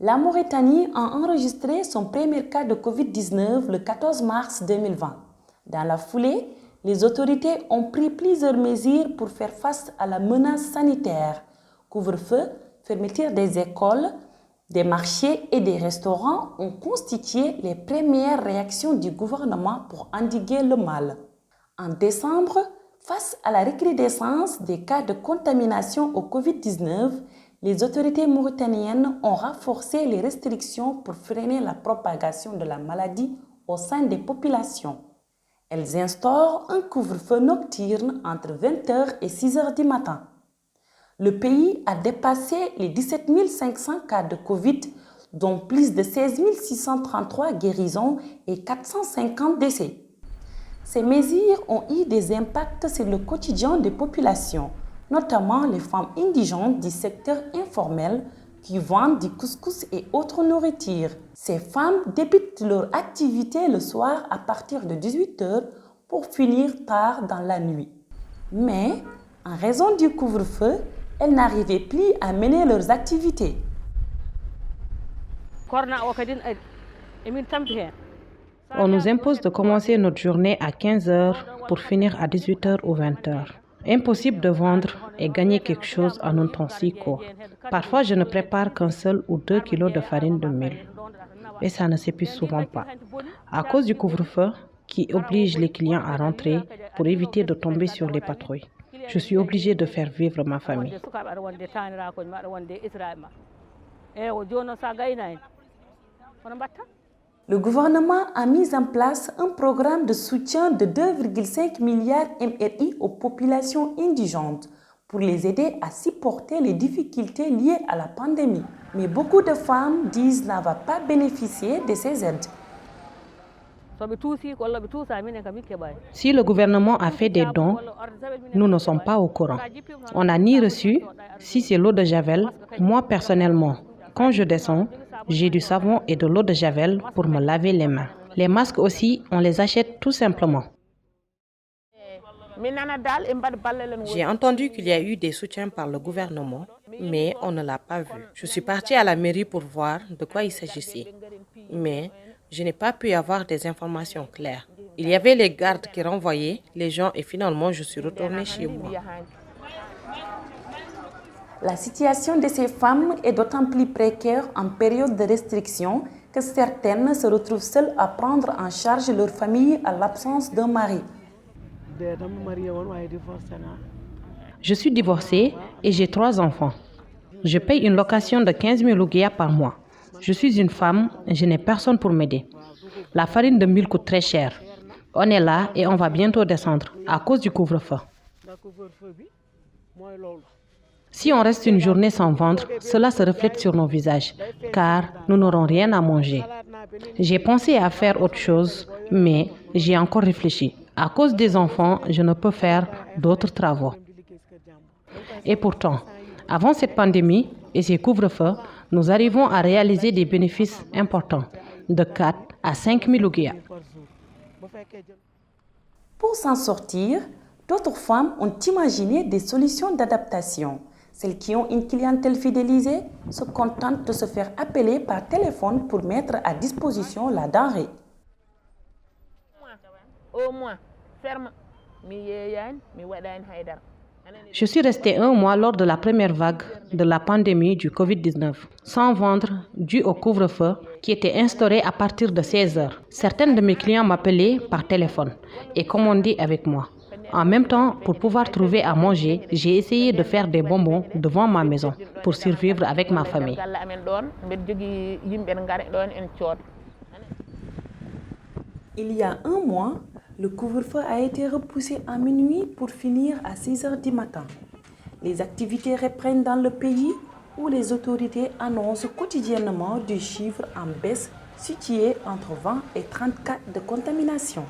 La Mauritanie a enregistré son premier cas de Covid-19 le 14 mars 2020. Dans la foulée, les autorités ont pris plusieurs mesures pour faire face à la menace sanitaire. Couvre-feu, fermeture des écoles, des marchés et des restaurants ont constitué les premières réactions du gouvernement pour endiguer le mal. En décembre, face à la recrudescence des cas de contamination au Covid-19, les autorités mauritaniennes ont renforcé les restrictions pour freiner la propagation de la maladie au sein des populations. Elles instaurent un couvre-feu nocturne entre 20h et 6h du matin. Le pays a dépassé les 17 500 cas de Covid, dont plus de 16 633 guérisons et 450 décès. Ces mesures ont eu des impacts sur le quotidien des populations, notamment les femmes indigènes du secteur informel qui vendent du couscous et autres nourritures. Ces femmes débutent leur activité le soir à partir de 18h pour finir tard dans la nuit. Mais, en raison du couvre-feu, elles n'arrivaient plus à mener leurs activités. On nous impose de commencer notre journée à 15 heures pour finir à 18 heures ou 20 heures. Impossible de vendre et gagner quelque chose en un temps si court. Parfois, je ne prépare qu'un seul ou 2 kilos de farine de mil. Et ça ne s'épuise souvent pas. À cause du couvre-feu qui oblige les clients à rentrer pour éviter de tomber sur les patrouilles, je suis obligée de faire vivre ma famille. Le gouvernement a mis en place un programme de soutien de 2,5 milliards MRI aux populations indigènes pour les aider à supporter les difficultés liées à la pandémie. Mais beaucoup de femmes disent n'avoir pas bénéficié de ces aides. Si le gouvernement a fait des dons, nous ne sommes pas au courant. On n'a ni reçu. Si c'est l'eau de Javel, moi personnellement, quand je descends, j'ai du savon et de l'eau de Javel pour me laver les mains. Les masques aussi, on les achète tout simplement. J'ai entendu qu'il y a eu des soutiens par le gouvernement, mais on ne l'a pas vu. Je suis partie à la mairie pour voir de quoi il s'agissait, mais je n'ai pas pu avoir des informations claires. Il y avait les gardes qui renvoyaient les gens et finalement je suis retournée chez moi. La situation de ces femmes est d'autant plus précaire en période de restriction que certaines se retrouvent seules à prendre en charge leur famille à l'absence d'un mari. Je suis divorcée et j'ai 3 enfants. Je paye une location de 15 000 ouguiya par mois. Je suis une femme et je n'ai personne pour m'aider. La farine de mil coûte très cher. On est là et on va bientôt descendre à cause du couvre-feu. Si on reste une journée sans vendre, cela se reflète sur nos visages, car nous n'aurons rien à manger. J'ai pensé à faire autre chose, mais j'ai encore réfléchi. À cause des enfants, je ne peux faire d'autres travaux. Et pourtant, avant cette pandémie et ces couvre-feux, nous arrivons à réaliser des bénéfices importants, de 4 à 5 000 ouguiya. Pour s'en sortir, d'autres femmes ont imaginé des solutions d'adaptation. Celles qui ont une clientèle fidélisée se contentent de se faire appeler par téléphone pour mettre à disposition la denrée. Je suis restée 1 mois lors de la première vague de la pandémie du Covid-19, sans vendre dû au couvre-feu qui était instauré à partir de 16 heures. Certaines de mes clients m'appelaient par téléphone et commandaient avec moi. En même temps, pour pouvoir trouver à manger, j'ai essayé de faire des bonbons devant ma maison pour survivre avec ma famille. Il y a 1 mois, le couvre-feu a été repoussé à minuit pour finir à 6h du matin. Les activités reprennent dans le pays où les autorités annoncent quotidiennement des chiffres en baisse situés entre 20 et 30 cas de contamination.